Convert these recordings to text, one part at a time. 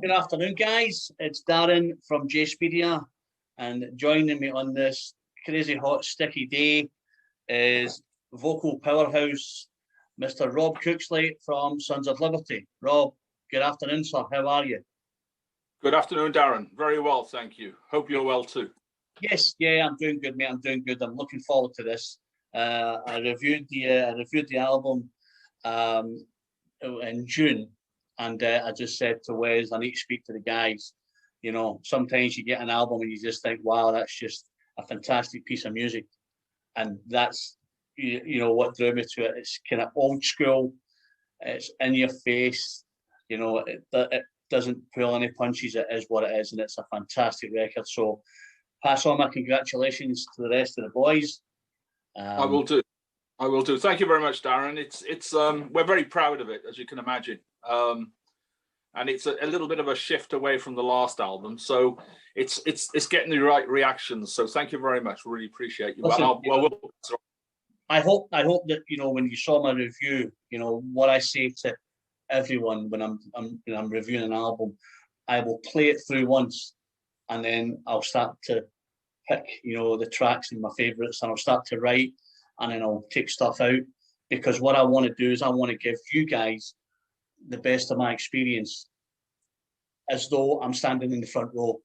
Good afternoon, guys. It's Darren from JSpedia, and joining me on this crazy hot, sticky day is vocal powerhouse, Mr. Rob Cooksley from Sons of Liberty. Rob, good afternoon, sir. How are you? Good afternoon, Darren. Very well, thank you. Hope you're well too. Yes, yeah, I'm doing good, mate. I'm doing good. I'm looking forward to this. I reviewed the album in June. And I just said to Wes, I need to speak to the guys. You know, sometimes you get an album and you just think, wow, that's just a fantastic piece of music. And that's, you know, what drew me to it. It's kind of old school. It's in your face. You know, it doesn't pull any punches. It is what it is. And it's a fantastic record. So pass on my congratulations to the rest of the boys. I will do. I will do. Thank you very much, Darren. It's we're very proud of it, as you can imagine. And it's a little bit of a shift away from the last album, so it's getting the right reactions. So thank you very much. Really appreciate you. Listen, I hope that, you know, when you saw my review, you know what I say to everyone when I'm reviewing an album, I will play it through once, and then I'll start to pick, you know, the tracks and my favourites, and I'll start to write, and then I'll take stuff out, because what I want to do is I want to give you guys the best of my experience, as though I'm standing in the front row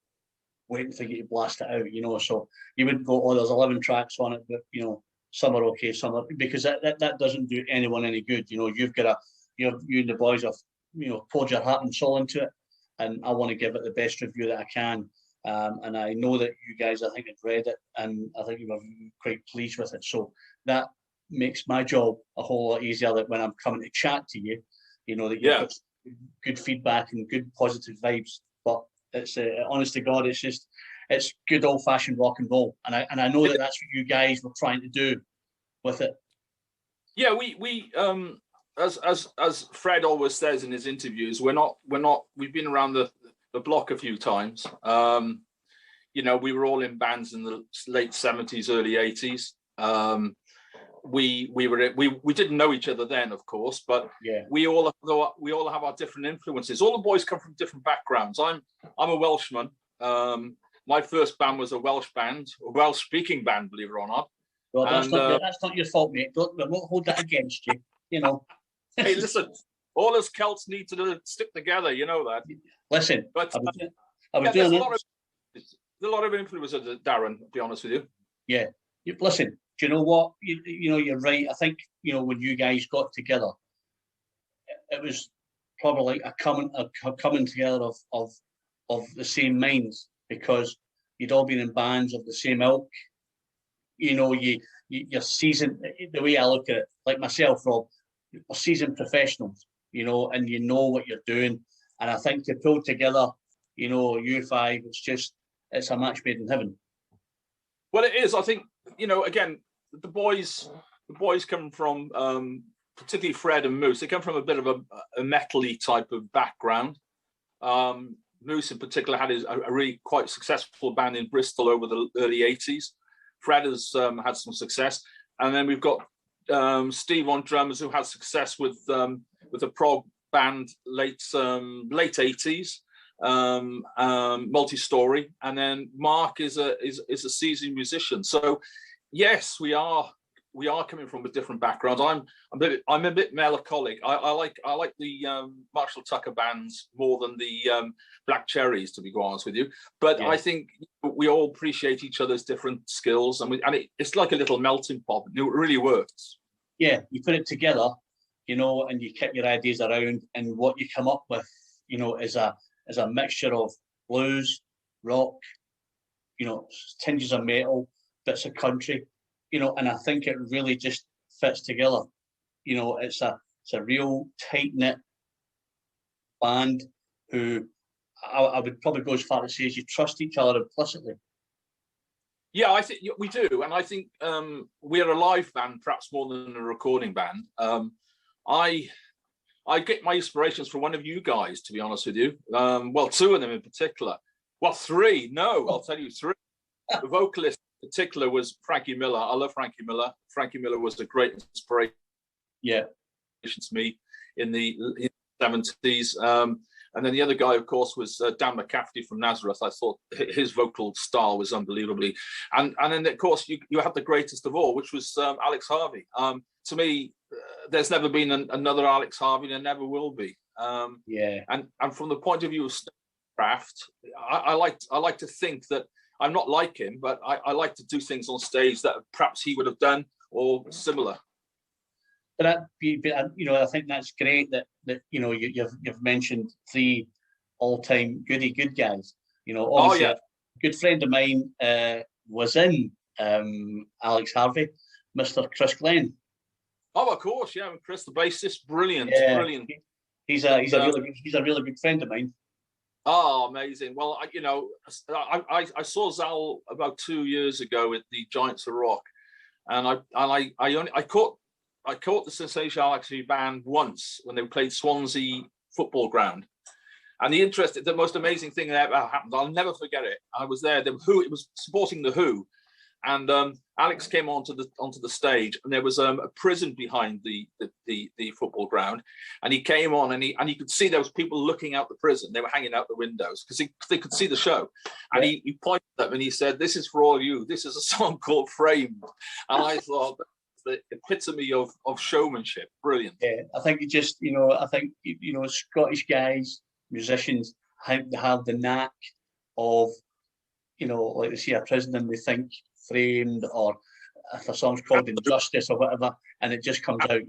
waiting for you to blast it out, you know. So you wouldn't go, oh, there's 11 tracks on it, but, you know, some are okay, some are, because that doesn't do anyone any good. You know, you've got you and the boys have, you know, poured your heart and soul into it, and I want to give it the best review that I can. And I know that you guys, I think, had read it, and I think you were quite pleased with it. So that makes my job a whole lot easier, that when I'm coming to chat to you, you know, that you've got good feedback and good positive vibes. But it's honest to God, it's good old fashioned rock and roll, and I know that that's what you guys were trying to do with it. Yeah, we as Fred always says in his interviews, we've been around the block a few times. You know, we were all in bands in the late 70s, early 80s. We didn't know each other then, of course, but we all have our different influences. All the boys come from different backgrounds. I'm a Welshman. My first band was a Welsh band, a Welsh-speaking band, believe it or not. Well, that's not your fault, mate. We won't hold that against you. You know. Hey, listen, all us Celts need to stick together. You know that. Listen, but there's a lot of influence, Darren. To be honest with you. Yeah. Listen. Do you know what? You know, you're right. I think, you know, when you guys got together, it was probably a coming together of the same minds, because you'd all been in bands of the same ilk. You know, you're seasoned. The way I look at it, like myself, Rob, we're seasoned professionals. You know, and you know what you're doing. And I think to pull together, you know, you five, it's a match made in heaven. Well, it is. I think, you know, again, the boys come from, particularly Fred and Moose, they come from a bit of a metal-y type of background. Moose in particular had a really quite successful band in Bristol over the early 80s. Fred has had some success. And then we've got Steve on drums, who had success with a prog band late 80s. Multi-story, and then Mark is a seasoned musician. So yes, we are coming from a different background. I'm a bit melancholic. I like the Marshall Tucker bands more than the Black Cherries, to be honest with you. But I think we all appreciate each other's different skills, and it's like a little melting pot. It really works. Yeah, you put it together, you know, and you kick your ideas around, and what you come up with, you know, is a mixture of blues, rock, you know, tinges of metal, bits of country, you know, and I think it really just fits together. You know, it's a real tight-knit band who I would probably go as far to say as you trust each other implicitly. Yeah, I think we do, and I think we're a live band perhaps more than a recording band. I get my inspirations from one of you guys, to be honest with you. Well, two of them in particular. Well, three. No, I'll tell you three. The vocalist in particular was Frankie Miller. I love Frankie Miller. Frankie Miller was a great inspiration to me in the 70s. And then the other guy, of course, was Dan McCafferty from Nazareth. I thought his vocal style was unbelievably. And then, of course, you had the greatest of all, which was Alex Harvey. To me, there's never been another Alex Harvey, there never will be. And from the point of view of craft, I like to think that I'm not like him, but I like to do things on stage that perhaps he would have done or similar. But I think that's great that you've mentioned 3 all-time good guys. Obviously, a good friend of mine was in Alex Harvey, Mr. Chris Glenn. Oh, of course, yeah, Chris, the bassist, brilliant. He's a really good friend of mine. Oh, amazing! Well, I saw Zal about 2 years ago at the Giants of Rock, and I caught the Sensational Alex band once when they played Swansea Football Ground. And the most amazing thing that ever happened, I'll never forget it. I was there. It was supporting the Who, and Alex came onto the stage, and there was a prison behind the football ground, and he came on, and you could see there was people looking out the prison. They were hanging out the windows because they could see the show, and he pointed at them and he said, "This is for all of you. This is a song called Framed," and I thought the epitome of showmanship. Brilliant. Yeah, I think Scottish guys, musicians, I think they have the knack of, like they see a prison and they think Framed, or if a song's called Injustice or whatever, and it just comes out,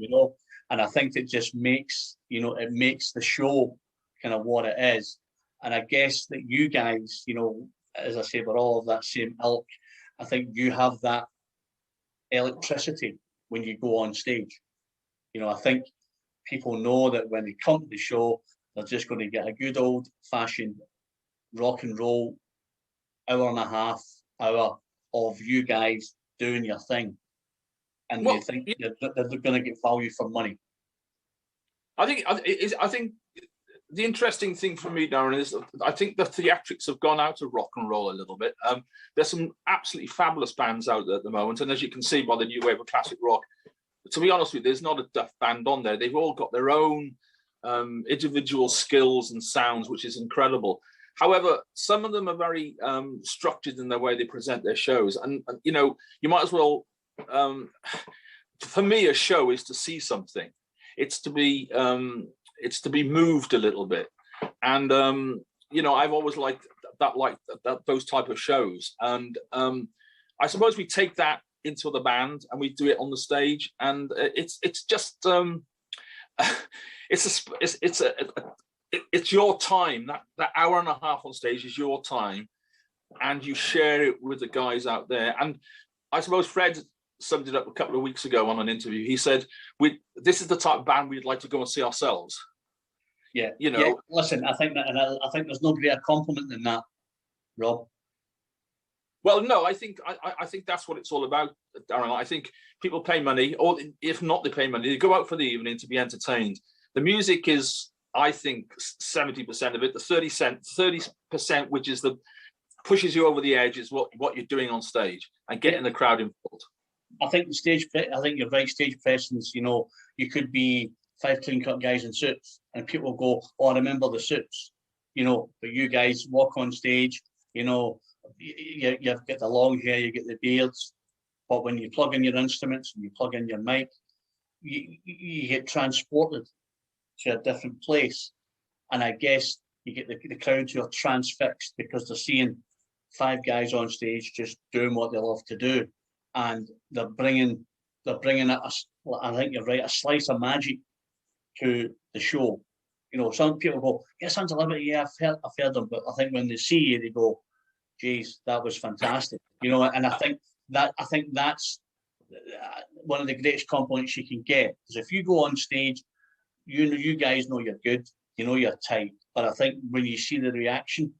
and I think it just makes, it makes the show kind of what it is. And I guess that you guys, as I say, we're all of that same ilk. I think you have that electricity when you go on stage. I think people know that when they come to the show, they're just going to get a good old fashioned rock and roll hour and a half of you guys doing your thing, and they think they're going to get value for money. I think the interesting thing for me, Darren, is I think the theatrics have gone out of rock and roll a little bit. There's some absolutely fabulous bands out there at the moment, and as you can see by the new wave of classic rock, to be honest with you, there's not a Duff band on there. They've all got their own individual skills and sounds, which is incredible. However, some of them are very structured in the way they present their shows. And you might as well, for me, a show is to see something. It's to be moved a little bit. And, I've always liked those type of shows. And I suppose we take that into the band and we do it on the stage. And it's just, it's your time. That hour and a half on stage is your time, and you share it with the guys out there. And I suppose Fred summed it up a couple of weeks ago on an interview. He said, "This is the type of band we'd like to go and see ourselves." Yeah, Yeah. Listen, I think there's no greater compliment than that, Rob. Well, no, I think that's what it's all about, Darren. I think people pay money, or if not, they pay money. They go out for the evening to be entertained. The music is, I think, 70% of it. The 30%, which is pushes you over the edge, is what you're doing on stage and getting the crowd involved. I think you're right. Stage presence. You could be 5 clean-cut guys in suits, and people go, "Oh, I remember the suits." But you guys walk on stage. You've got the long hair, you get the beards, but when you plug in your instruments and you plug in your mic, you get transported to a different place. And I guess you get the crowd who are transfixed because they're seeing 5 guys on stage just doing what they love to do, and they're bringing I think you're right, a slice of magic to the show. Some people go, "Yeah, Sons of Liberty, yeah, I've heard them," but I think when they see you, they go, "Geez, that was fantastic," And I think that's one of the greatest compliments you can get, because if you go on stage, you guys know you're good, you're tight, but I think when you see the reaction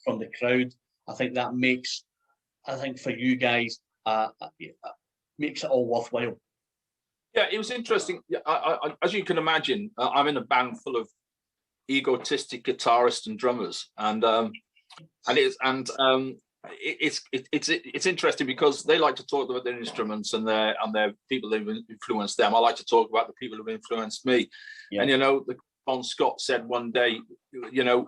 from the crowd, I think that makes, for you guys, makes it all worthwhile. Yeah, it was interesting. As you can imagine, I'm in a band full of egotistic guitarists and drummers, and it's interesting because they like to talk about their instruments and their people that have influenced them. I like to talk about the people who've influenced me. Yeah. And Bon Scott said one day, you know,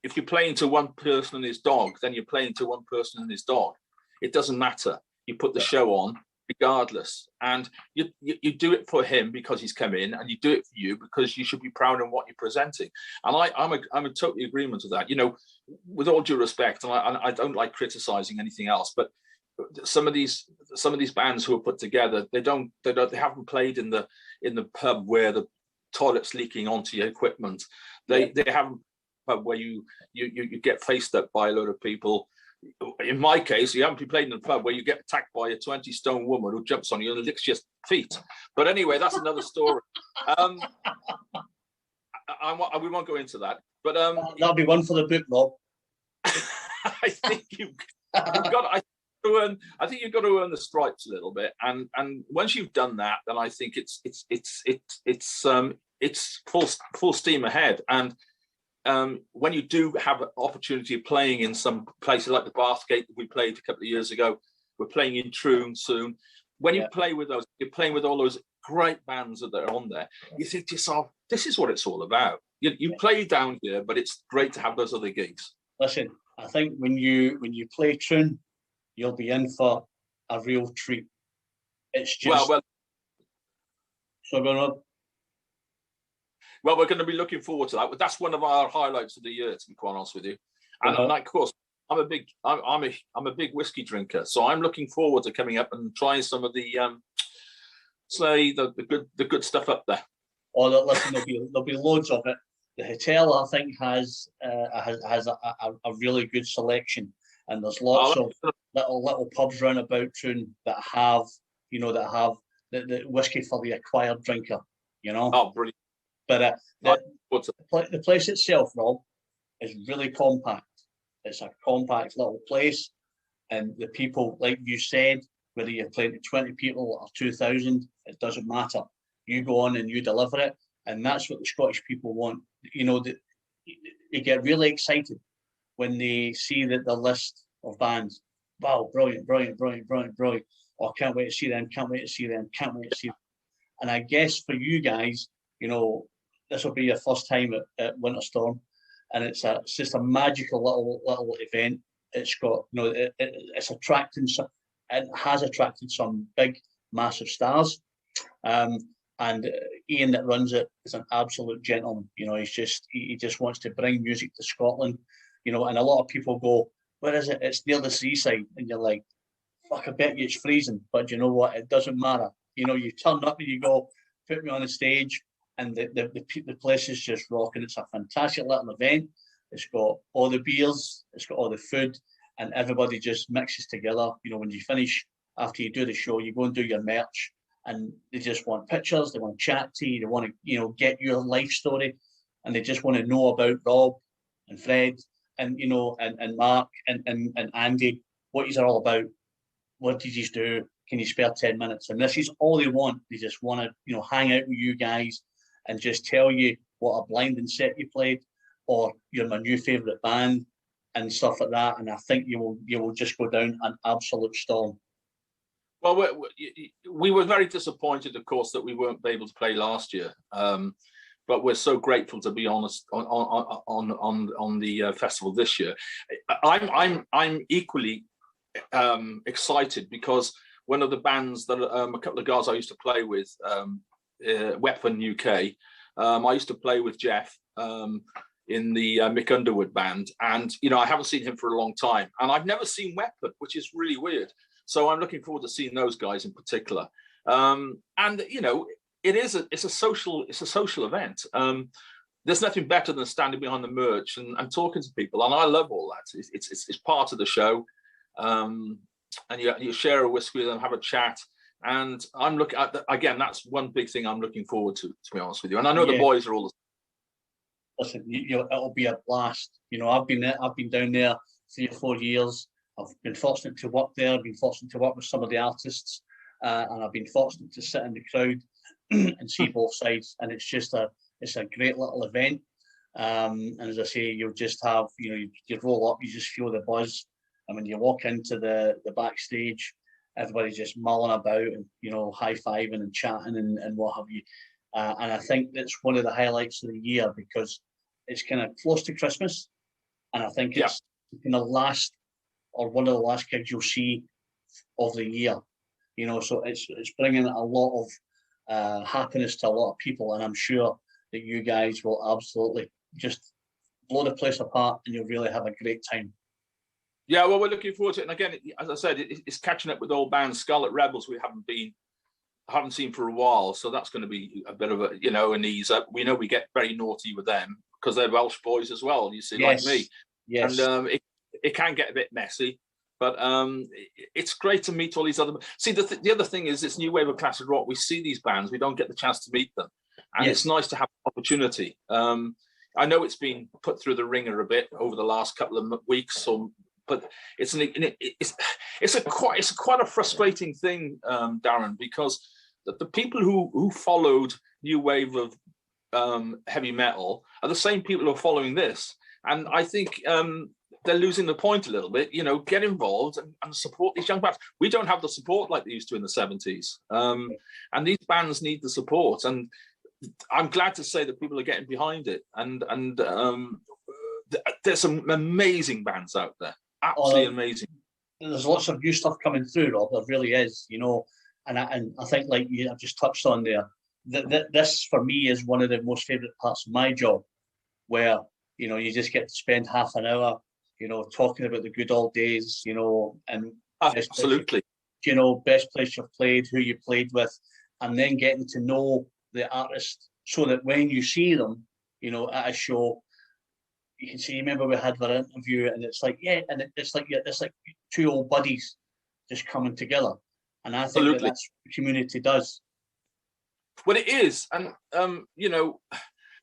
if you're playing to one person and his dog, then you're playing to one person and his dog. It doesn't matter. You put the show on regardless, and you do it for him because he's come in, and you do it for you because you should be proud of what you're presenting. And I'm a totally agreement with that. You know, with all due respect, and I don't like criticizing anything else, but some of these bands who are put together, they haven't played in the pub where the toilet's leaking onto your equipment. They haven't pub where you get faced up by a load of people. In my case, you haven't played in a pub where you get attacked by a 20-stone woman who jumps on you and licks your feet. But anyway, that's another story. We won't go into that. But that'll be one for the book, Rob. I think you've got. I think you've got to earn the stripes a little bit, and once you've done that, then I think it's full steam ahead. And when you do have an opportunity of playing in some places like the Bathgate that we played a couple of years ago, we're playing in Troon soon. When you play with those, you're playing with all those great bands that are on there. You think to yourself, this is what it's all about. You play down here, but it's great to have those other gigs. Listen, I think when you play Troon, you'll be in for a real treat. It's just well. So going on. Well, we're going to be looking forward to that. But that's one of our highlights of the year, to be quite honest with you. And of course, I'm a big whiskey drinker, so I'm looking forward to coming up and trying some of the the good stuff up there. Oh, listen, there'll be loads of it. The hotel, I think, has a really good selection, and there's lots of little pubs round about Troon that have the whiskey for the acquired drinker. You know. Oh, brilliant! But the place itself, Rob, is really compact. It's a compact little place, and the people, like you said, whether you're playing to 20 people or 2,000, it doesn't matter. You go on and you deliver it, and that's what the Scottish people want. You know, they get really excited when they see the list of bands. Wow, brilliant, brilliant, brilliant, brilliant, brilliant. Oh, can't wait to see them, can't wait to see them, can't wait to see them. And I guess for you guys, you know, this will be your first time at Winterstorm, and it's just a magical little event. It's got, you know, it's attracting some, it has attracted some big, massive stars. And Ian that runs it is an absolute gentleman. You know, he just wants to bring music to Scotland. You know, and a lot of people go, where is it? It's near the seaside, and you're like, fuck, I bet you it's freezing. But you know what? It doesn't matter. You know, you turn up and you go, put me on the stage, and the place is just rocking. It's a fantastic little event. It's got all the beers, it's got all the food, and everybody just mixes together. You know, when you finish, after you do the show, you go and do your merch, and they just want pictures, they want to chat to you, they want to, you know, get your life story, and they just want to know about Rob and Fred and, you know, and Mark and Andy, what he's all about. What did you do? Can you spare 10 minutes? And this is all they want. They just want to, you know, hang out with you guys and just tell you what a blinding set you played, or you're my new favourite band and stuff like that. And I think you will just go down an absolute storm. Well, we were very disappointed, of course, that we weren't able to play last year. But we're so grateful, to be honest, on the festival this year. I'm equally excited because one of the bands that a couple of guys I used to play with, Weapon UK, I used to play with Jeff in the Mick Underwood band, and you know, I haven't seen him for a long time, and I've never seen Weapon, which is really weird. So I'm looking forward to seeing those guys in particular. And you know, it's a social event. There's nothing better than standing behind the merch and talking to people, and I love all that. It's part of the show. And you share a whiskey with them, have a chat, and I'm looking at again. That's one big thing I'm looking forward to be honest with you. And I know the boys are all. Listen, it'll be a blast. You know, I've been down there 3 or 4 years. I've been fortunate to work there. I've been fortunate to work with some of the artists, and I've been fortunate to sit in the crowd and see both sides. And it's a great little event. And as I say, you'll just have, you know, you roll up, you just feel the buzz. And when you walk into the backstage, everybody's just mulling about and, you know, high-fiving and chatting and what have you. and I think it's one of the highlights of the year because it's kind of close to Christmas, and I think it's kind of last or one of the last gigs you'll see of the year. You know, so it's bringing a lot of happiness to a lot of people, and I'm sure that you guys will absolutely just blow the place apart, and you'll really have a great time. Yeah, well, we're looking forward to it. And again, as I said, it's catching up with old bands. Scarlet Rebels, we haven't seen for a while, so that's going to be a bit of a, you know, an ease up. We know we get very naughty with them because they're Welsh boys as well. You see, Yes. like me. Yes. And it can get a bit messy, but it's great to meet all these other. See, the other thing is this new wave of classic rock. We see these bands, we don't get the chance to meet them, and Yes. it's nice to have an opportunity. I know it's been put through the ringer a bit over the last couple of weeks, but it's quite a frustrating thing, Darren, because the people who followed new wave of heavy metal are the same people who are following this, and I think they're losing the point a little bit. You know, get involved and support these young bands. We don't have the support like they used to in the 70s, and these bands need the support. And I'm glad to say that people are getting behind it, and there's some amazing bands out there. Absolutely amazing. There's lots of new stuff coming through, Rob. There really is, you know, and I think, like you have just touched on there, that this for me is one of the most favourite parts of my job, where, you know, you just get to spend half an hour, you know, talking about the good old days, you know, and absolutely, you know, best place you've played, who you played with, and then getting to know the artist, so that when you see them, you know, at a show, you can see. Remember, we had our interview, and it's like, yeah, and it's like two old buddies just coming together, and I think that's what the community does. Well, it is, and you know,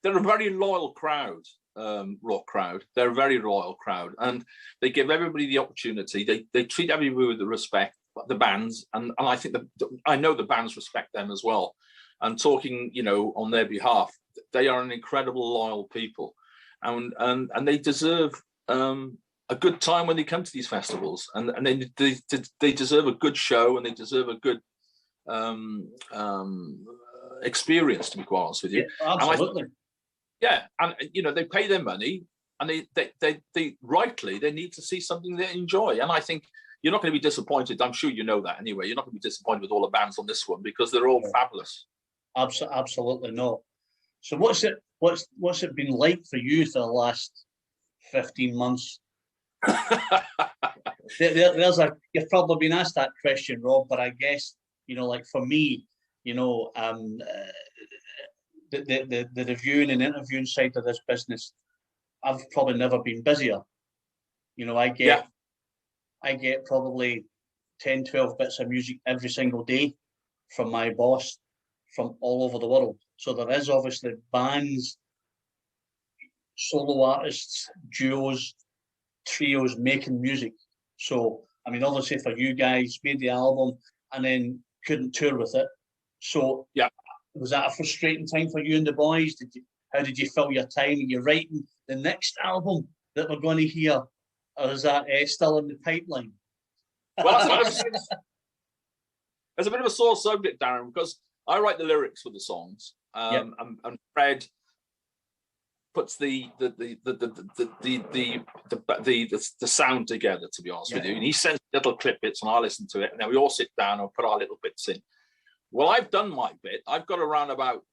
they're a very loyal crowd, rock crowd. They're a very loyal crowd, and they give everybody the opportunity. They treat everybody with the respect, the bands, and I think I know the bands respect them as well. And talking, you know, on their behalf, they are an incredible loyal people. And they deserve a good time when they come to these festivals, and they deserve a good show, and they deserve a good experience, to be quite honest with you. Yeah, absolutely. And you know, they pay their money, and they rightly they need to see something they enjoy. And I think you're not going to be disappointed. I'm sure you know that anyway. You're not going to be disappointed with all the bands on this one because they're all fabulous. Absolutely not. So what's it been like for you for the last 15 months? You've probably been asked that question, Rob, but I guess, you know, like for me, you know, the reviewing and interviewing side of this business, I've probably never been busier. You know, I get probably 10, 12 bits of music every single day from my boss from all over the world. So there is obviously bands, solo artists, duos, trios making music. So, I mean, obviously for you guys, made the album and then couldn't tour with it. So, was that a frustrating time for you and the boys? How did you fill your time? Are you writing the next album that we're going to hear? Or is that still in the pipeline? Well, there's a bit of a sore subject, Darren, because I write the lyrics for the songs, and Fred puts the sound together. To be honest with you, and he sends little clip bits, and I listen to it, and then we all sit down and put our little bits in. Well, I've done my bit. I've got around about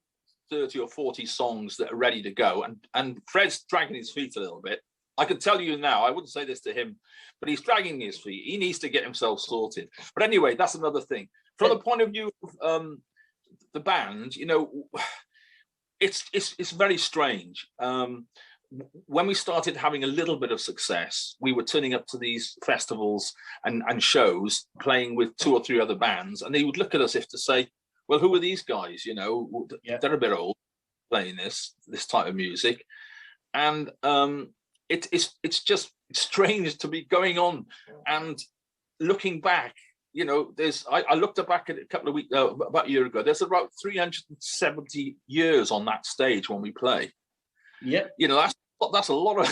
30 or 40 songs that are ready to go, and Fred's dragging his feet a little bit. I can tell you now, I wouldn't say this to him, but he's dragging his feet. He needs to get himself sorted. But anyway, that's another thing. From the point of view of the band, you know, it's very strange. When we started having a little bit of success, we were turning up to these festivals and shows, playing with 2 or 3 other bands, and they would look at us if to say, well, who are these guys? You know, they're a bit old playing this type of music. And it's just strange to be going on and looking back. You know, I looked back at it a couple of weeks, about a year ago. There's about 370 years on that stage when we play. Yeah, you know, that's a lot of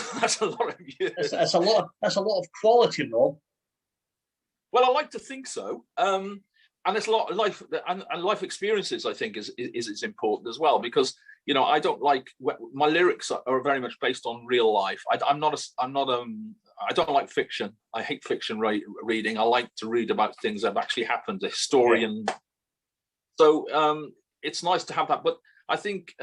years. That's a lot of quality, Rob. Well, I like to think so. and it's a lot of life and life experiences, I think, is important as well, because I don't like, my lyrics are very much based on real life. I don't like fiction. I hate fiction reading. I like to read about things that have actually happened, a historian. Yeah. So it's nice to have that, but I think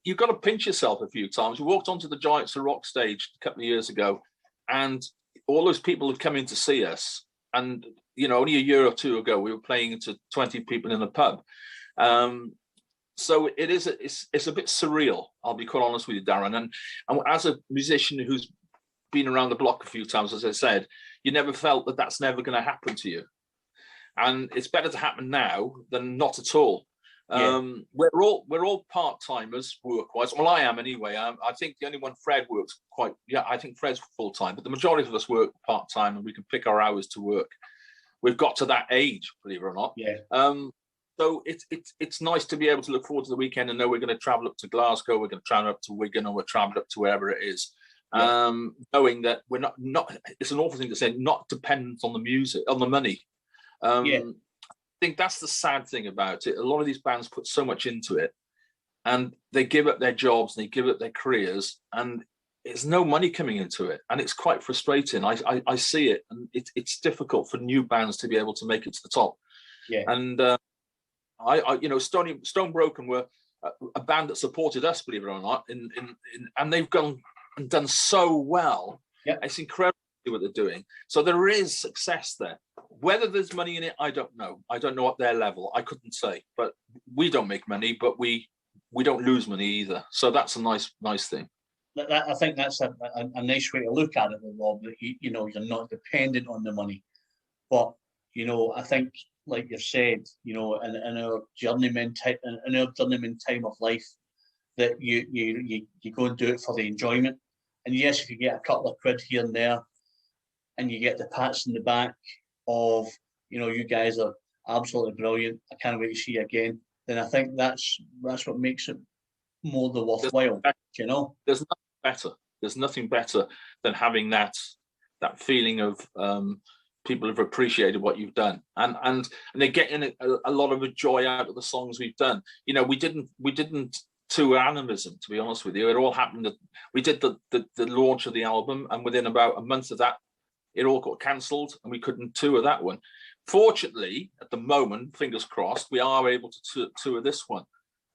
you've got to pinch yourself a few times. We walked onto the Giants of Rock stage a couple of years ago, and all those people had come in to see us. And, only a year or two ago, we were playing to 20 people in a pub. So it's a bit surreal, I'll be quite honest with you, Darren. And as a musician who's been around the block a few times, as I said, you never felt that that's never going to happen to you. And it's better to happen now than not at all. Yeah. We're all part-timers work-wise. Well, I am anyway. I think the only one Fred works I think Fred's full-time, but the majority of us work part-time, and we can pick our hours to work. We've got to that age, believe it or not. Yeah. So it's nice to be able to look forward to the weekend and know we're going to travel up to Glasgow, we're going to travel up to Wigan, or we're traveling up to wherever it is. Yeah. Knowing that we're not it's an awful thing to say, not dependent on the music, on the money. Yeah. I think that's the sad thing about it. A lot of these bands put so much into it, and they give up their jobs and they give up their careers, and there's no money coming into it, and it's quite frustrating. I see it, and it's difficult for new bands to be able to make it to the top. Yeah. And Stone Broken were a band that supported us, believe it or not, and they've gone and done so well. Yeah. It's incredible what they're doing. So there is success there. Whether there's money in it, I don't know. I don't know at their level. I couldn't say. But we don't make money, but we don't lose money either. So that's a nice thing. I think that's a nice way to look at it, Rob. That you're not dependent on the money, but I think, like you've said, in our journeyman time of life, that you go and do it for the enjoyment. And yes, if you get a couple of quid here and there, and you get the pats in the back of, you guys are absolutely brilliant, I can't wait to see you again, then I think that's what makes it more than worthwhile. There's nothing better than having that feeling of people have appreciated what you've done, and they're getting a lot of joy out of the songs we've done. We didn't tour Animism, to be honest with you. It all happened. We did the launch of the album, and within about a month of that, it all got cancelled, and we couldn't tour that one. Fortunately, at the moment, fingers crossed, we are able to tour this one.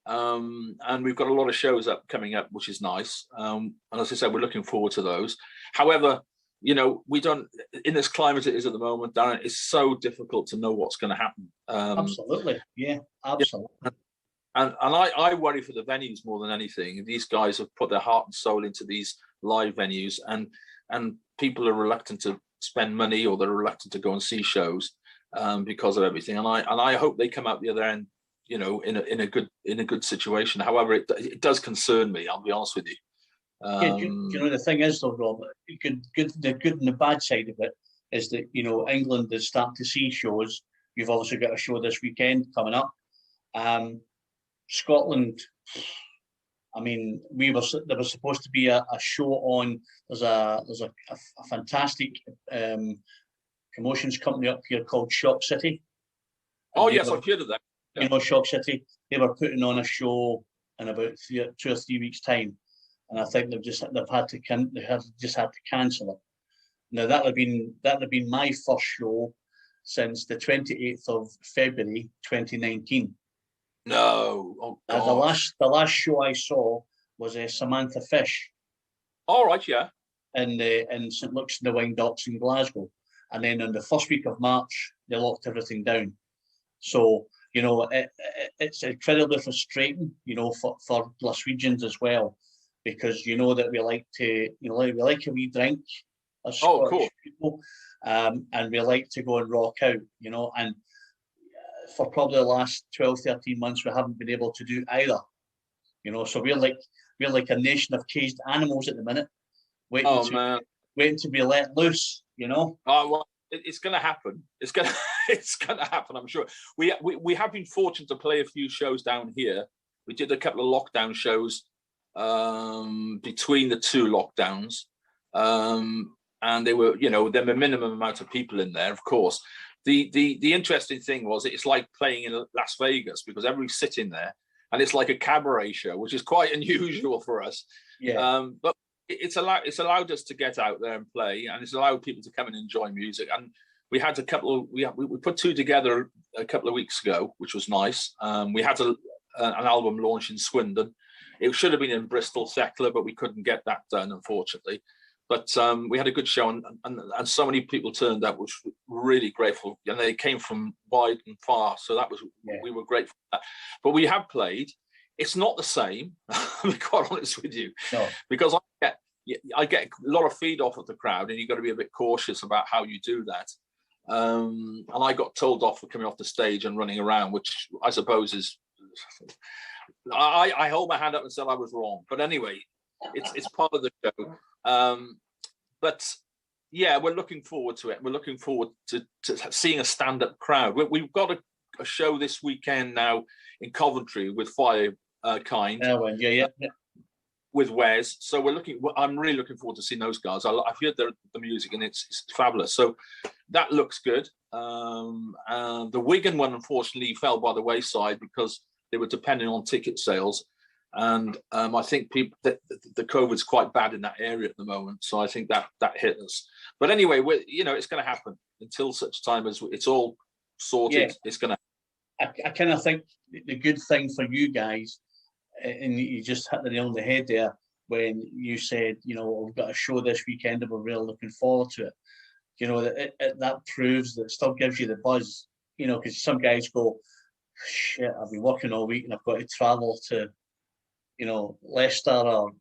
And we've got a lot of shows coming up, which is nice. And as I said, we're looking forward to those. However, we don't, in this climate it is at the moment, Darren, it's so difficult to know what's going to happen. Absolutely. Yeah, absolutely. And I worry for the venues more than anything. These guys have put their heart and soul into these live venues, and people are reluctant to spend money, or they're reluctant to go and see shows because of everything. And I hope they come out the other end, in a good situation. However, it does concern me, I'll be honest with you. The thing is, though, Rob, the good and the bad side of it is that England is starting to see shows. You've obviously got a show this weekend coming up. Scotland, I mean, there was supposed to be a show on. There's a fantastic promotions company up here called Shock City. Oh yes, I've heard of that. Yeah. Shock City. They were putting on a show in about 2 or 3 weeks' time, and I think they've just had to cancel it. Now that would have been my first show since the 28th of February 2019. No, oh God. The last show I saw was Samantha Fish. All right, yeah. In St Luke's in the Wine Docks in Glasgow, and then in the first week of March they locked everything down. So it's incredibly frustrating, for Glaswegians as well, because that we like to, we like a wee drink as Scottish people, and we like to go and rock out, and for probably the last 12, 13 months, we haven't been able to do either. So we're like a nation of caged animals at the minute, waiting to be let loose. Oh well, it's going to happen. It's going to happen. I'm sure. We have been fortunate to play a few shows down here. We did a couple of lockdown shows between the two lockdowns, and they were, there were a minimum amount of people in there, of course. the interesting thing was it's like playing in Las Vegas because everybody's sitting there and it's like a cabaret show, which is quite unusual for us. Yeah. But it's allowed us to get out there and play, and it's allowed people to come and enjoy music. And we had we put two together a couple of weeks ago, which was nice. We had an album launch in Swindon. It should have been in Bristol, Thekla, but we couldn't get that done, unfortunately. But we had a good show, and so many people turned up, which was really grateful. And they came from wide and far, so that was we were grateful for that. But we have played. It's not the same. I'll be quite honest with you, because I get a lot of feed off of the crowd, and you've got to be a bit cautious about how you do that. And I got told off for coming off the stage and running around, which I suppose is. I hold my hand up and said I was wrong, but anyway, it's part of the show. But yeah, we're looking forward to it. We're looking forward to seeing a stand-up crowd. We've got a show this weekend now in Coventry with Firekind. Yeah. With Wes. So I'm really looking forward to seeing those guys. I've heard the music and it's fabulous. So that looks good. The Wigan one, unfortunately, fell by the wayside because they were depending on ticket sales. And I think the COVID's quite bad in that area at the moment. So I think that hit us. But anyway, it's going to happen until such time as it's all sorted. Yeah. It's going to. I kind of think the good thing for you guys, and you just hit the nail on the head there when you said, we've got a show this weekend and we're really looking forward to it. That proves that it still gives you the buzz, because some guys go, shit, I've been working all week and I've got to travel to, Leicester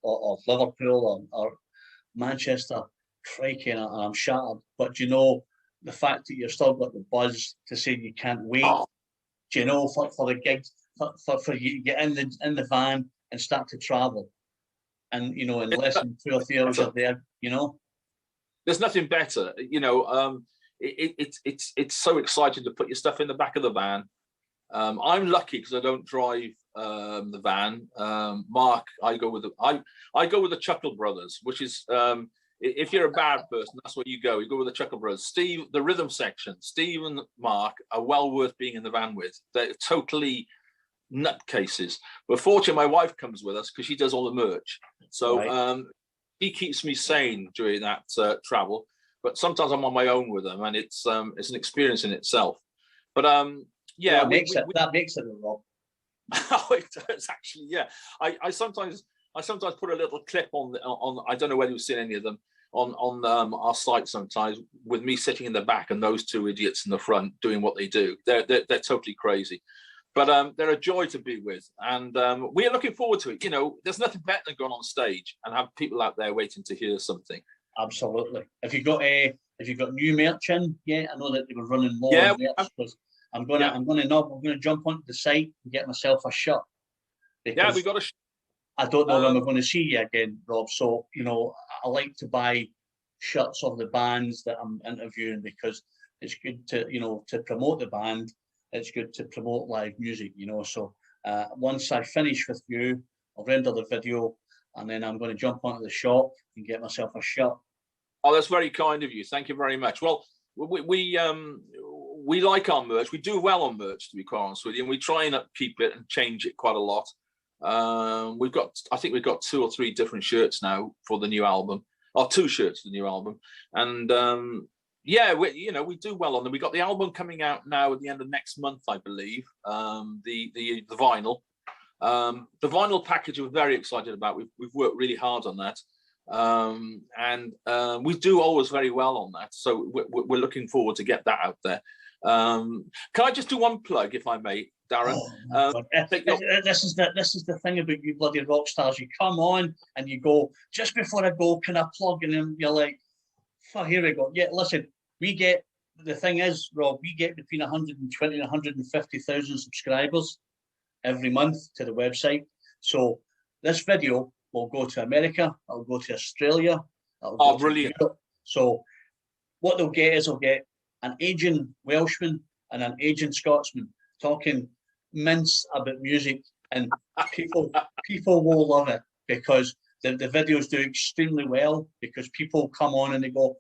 or Liverpool or Manchester, crikey, and I'm shattered. But the fact that you've still got the buzz to say you can't wait, for the gigs, for you to get in the van and start to travel, and in less than 2 or 3 hours you're there. There's nothing better. It's so exciting to put your stuff in the back of the van. I'm lucky because I don't drive the van. Mark, I go with the Chuckle Brothers, which is if you're a bad person, that's where you go. You go with the Chuckle Brothers. Steve, the rhythm section, Steve and Mark are well worth being in the van with. They're totally nutcases. But fortunately, my wife comes with us because she does all the merch. So right. He keeps me sane during that travel. But sometimes I'm on my own with them, and it's an experience in itself. But that makes it, Rob. Oh, it does actually. Yeah, I sometimes put a little clip on. I don't know whether you've seen any of them on our site sometimes with me sitting in the back and those two idiots in the front doing what they do. They're totally crazy, but they're a joy to be with, and we're looking forward to it. There's nothing better than going on stage and have people out there waiting to hear something. Absolutely. Have you got new merch in? Yeah, I know that they were running low on merch because I'm gonna jump onto the site and get myself a shirt. Yeah, we got a. I don't know when we're going to see you again, Rob. So I like to buy shirts of the bands that I'm interviewing because it's good to to promote the band. It's good to promote live music. So once I finish with you, I'll render the video and then I'm going to jump onto the shop and get myself a shirt. Oh, that's very kind of you. Thank you very much. Well, we like our merch. We do well on merch, to be quite honest with you, and we try and upkeep it and change it quite a lot. I think we've got 2 or 3 different shirts now for the new album, or 2 shirts for the new album, and we do well on them. We got the album coming out now at the end of next month, I believe. The vinyl, the vinyl package we're very excited about. We've worked really hard on that. And we do always very well on that, so we're looking forward to get that out there. Can I just do one plug, if I may, Darren? This is the thing about you bloody rock stars. You come on and you go, just before I go, can I plug? And then you're like, oh, here we go. Yeah, listen, the thing is, Rob, we get between 120 and 150,000 subscribers every month to the website. So this video will go to America, it'll go to Australia. Brilliant. So what they'll get an aging Welshman and an aging Scotsman talking mince about music, and people will love it because the videos do extremely well because people come on and they go,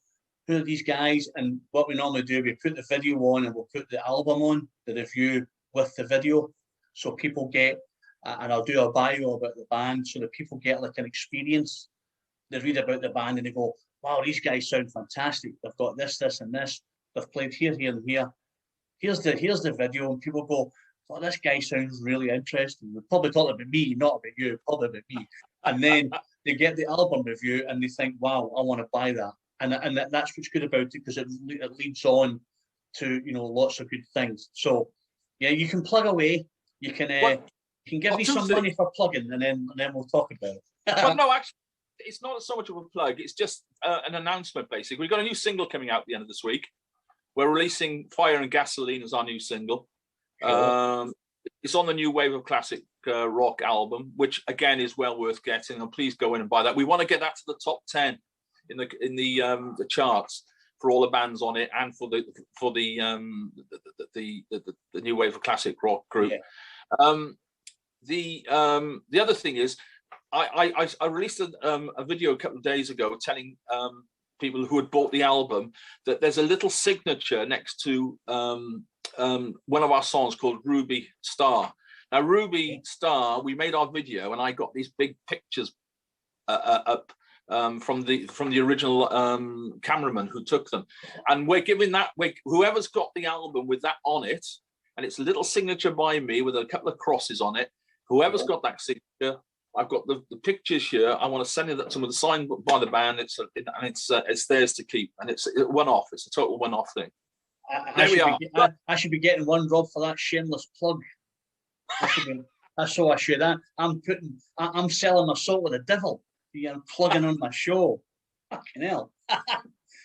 who are these guys? And what we normally do, we put the video on and we'll put the album on, the review with the video. So people get, and I'll do a bio about the band so that people get like an experience. They read about the band and they go, wow, these guys sound fantastic. They've got this, this, and this. They've played here, here, and here. Here's the video, and people go, oh, this guy sounds really interesting. They're probably talking about me, not about you, probably about me. And then they get the album review and they think, wow, I want to buy that. And that's what's good about it, because it leads on to, you know, lots of good things. So yeah, you can plug away. You can give me some money for plugging, and then we'll talk about it. But no, actually, it's not so much of a plug. It's just an announcement. Basically, we've got a new single coming out at the end of this week. We're releasing "Fire and Gasoline" as our new single. Cool. It's on the new Wave of Classic Rock album, which again is well worth getting. And please go in and buy that. We want to get that to the top 10 in the charts for all the bands on it, and for the new Wave of Classic Rock group. Yeah. The other thing is, I released a video a couple of days ago telling people who had bought the album that there's a little signature next to one of our songs called Ruby Star. Now, Ruby Star, we made our video, and I got these big pictures up from the original cameraman who took them, and we're giving that whoever's got the album with that on it, and it's a little signature by me with a couple of crosses on it. Whoever's got that signature, I've got the pictures here. I want to send it to them signed by the band. It's theirs to keep, and it's one off. It's a total one off thing. I should be getting one, Rob, for that shameless plug. That's so I should. I'm selling my soul with the devil. I'm plugging on my show. Fucking hell.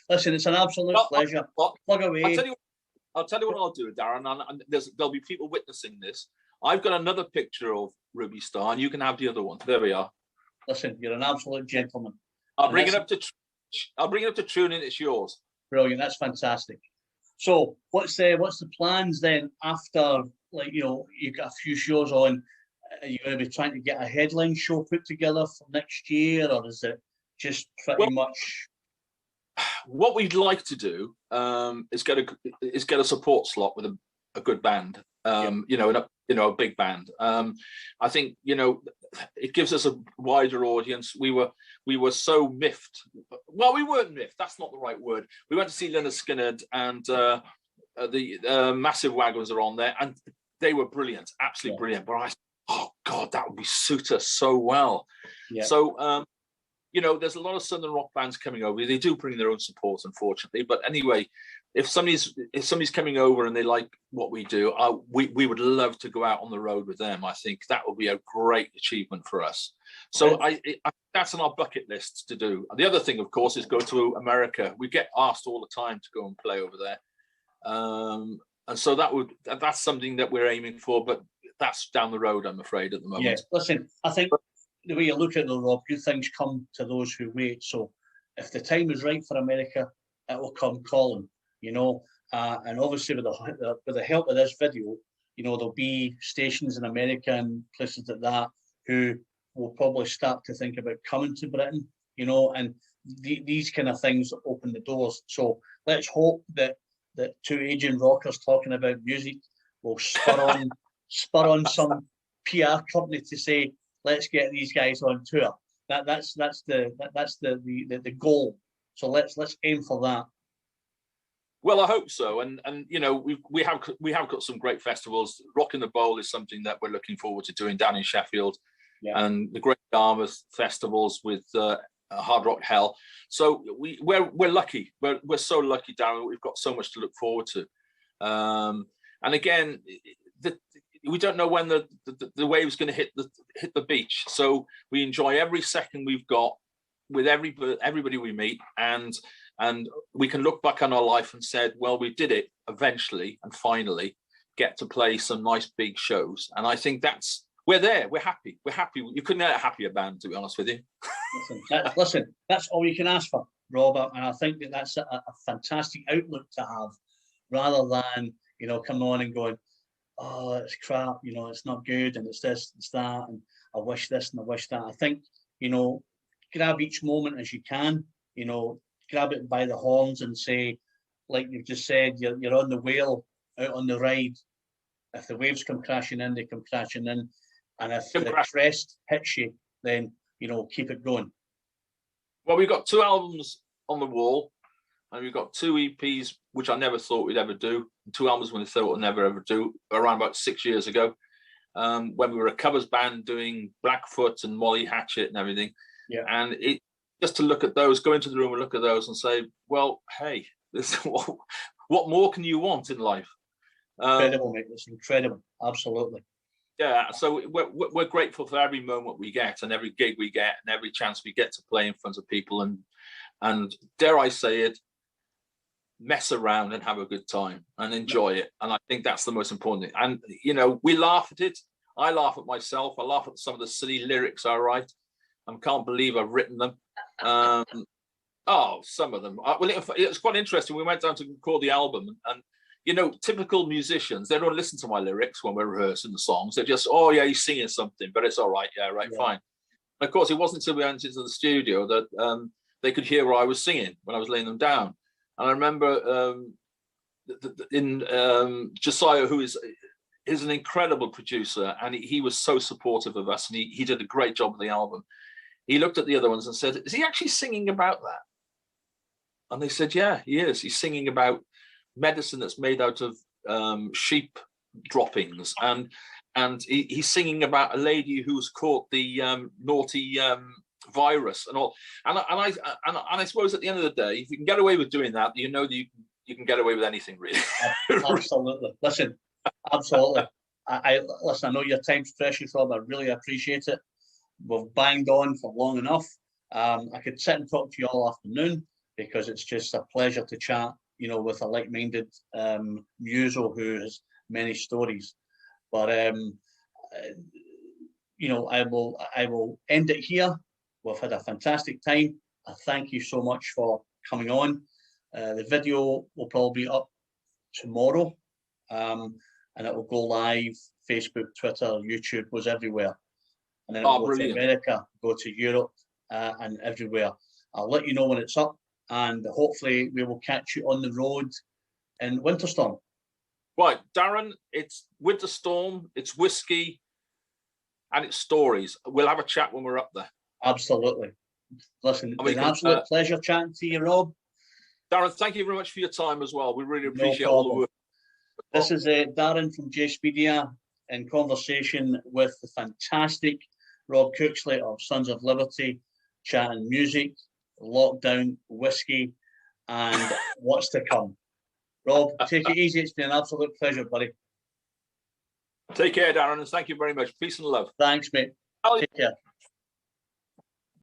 Listen, it's an absolute pleasure. Plug away. I'll tell you what I'll do, Darren, and there'll be people witnessing this. I've got another picture of Ruby Star, and you can have the other one. There we are. Listen, you're an absolute gentleman. I'll bring it up to tune in. It's yours. Brilliant. That's fantastic. So, what's the plans then after? Like, you know, you've got a few shows on. Are you going to be trying to get a headline show put together for next year, or is it just pretty much? What we'd like to do is get a support slot with a good band. You know, a big band. I think, you know, it gives us a wider audience. We were so miffed. Well, we weren't miffed. That's not the right word. We went to see Lynyrd Skynyrd, and the Massive Wagons are on there, and they were brilliant, absolutely brilliant. But I said, oh God, that would suit us so well. Yeah. So, you know, there's a lot of Southern rock bands coming over. They do bring their own support, unfortunately. But anyway, if somebody's coming over and they like what we do, we would love to go out on the road with them. I think that would be a great achievement for us. So that's on our bucket list to do. The other thing, of course, is go to America. We get asked all the time to go and play over there. And so that's something that we're aiming for, but that's down the road, I'm afraid, at the moment. Yes, listen, I think the way you look at it, Rob, good things come to those who wait. So if the time is right for America, it will come calling, you know. And obviously with the help of this video, you know, there'll be stations in America and places like that who will probably start to think about coming to Britain, you know, and these kind of things open the doors. So let's hope that two aging rockers talking about music will spur on some PR company to say, let's get these guys on tour. That's the goal. So let's aim for that. Well, I hope so, and you know, we have got some great festivals. Rock in the Bowl is something that we're looking forward to doing down in Sheffield, and the Great Yarmouth festivals with Hard Rock Hell. So we're lucky. We're so lucky, Darren. We've got so much to look forward to. And again, we don't know when the wave's going to hit the beach. So we enjoy every second we've got with everybody we meet, and we can look back on our life and said, well, we did it eventually and finally get to play some nice big shows. And I think we're there. We're happy. You couldn't get a happier band, to be honest with you. Listen, that's all you can ask for, Robert. And I think that's a fantastic outlook to have, rather than, you know, coming on and going, oh, it's crap, you know, it's not good, and it's this, it's that, and I wish this and I wish that. I think, you know, grab each moment as you can, you know, grab it by the horns and say, like you've just said, you're on the whale out on the ride. If the waves come crashing in, they come crashing in, and if the crest hits you, then keep it going. Well, we've got 2 albums on the wall, and we've got 2 EPs, which I never thought we'd ever do. 2 albums we thought we'd never ever do, around about 6 years ago, when we were a covers band doing Blackfoot and Molly Hatchet and everything. Yeah. And it just to look at those, go into the room and look at those and say, well, hey, this what more can you want in life? Incredible, mate. It's incredible. Absolutely. Yeah, so we're grateful for every moment we get and every gig we get and every chance we get to play in front of people and dare I say it, mess around and have a good time and enjoy it. And I think that's the most important thing. And, we laugh at it. I laugh at myself. I laugh at some of the silly lyrics I write. I can't believe I've written them. Some of them. Well, it's quite interesting. We went down to record the album and typical musicians, they don't listen to my lyrics when we're rehearsing the songs. They're just, oh, yeah, he's singing something, but it's all right. Yeah, right, yeah. Fine. And of course, it wasn't until we went into the studio that they could hear what I was singing when I was laying them down. And I remember Josiah, who is an incredible producer, and he was so supportive of us, and he did a great job of the album. He looked at the other ones and said, is he actually singing about that? And they said, yeah, he is. He's singing about medicine that's made out of sheep droppings, and he's singing about a lady who's caught the naughty virus and all. And I suppose at the end of the day, if you can get away with doing that, that you can get away with anything, really. Absolutely. Listen, absolutely. I know your time's precious, Rob. I really appreciate it. We've banged on for long enough. I could sit and talk to you all afternoon because it's just a pleasure to chat, with a like-minded muso who has many stories. But I will end it here. We've had a fantastic time. I thank you so much for coming on. The video will probably be up tomorrow, and it will go live, Facebook, Twitter, YouTube, goes everywhere. And then it will go to America, go to Europe, and everywhere. I'll let you know when it's up, and hopefully we will catch you on the road in Winterstorm. Right, Darren, it's Winterstorm, it's whiskey, and it's stories. We'll have a chat when we're up there. Absolutely. Listen, it's an absolute pleasure chatting to you, Rob. Darren, thank you very much for your time as well. We really appreciate all the work. This is Darren from JSpeedia in conversation with the fantastic Rob Cooksley of Sons of Liberty, chatting music, lockdown, whiskey, and what's to come. Rob, take it easy. It's been an absolute pleasure, buddy. Take care, Darren, and thank you very much. Peace and love. Thanks, mate. Take care.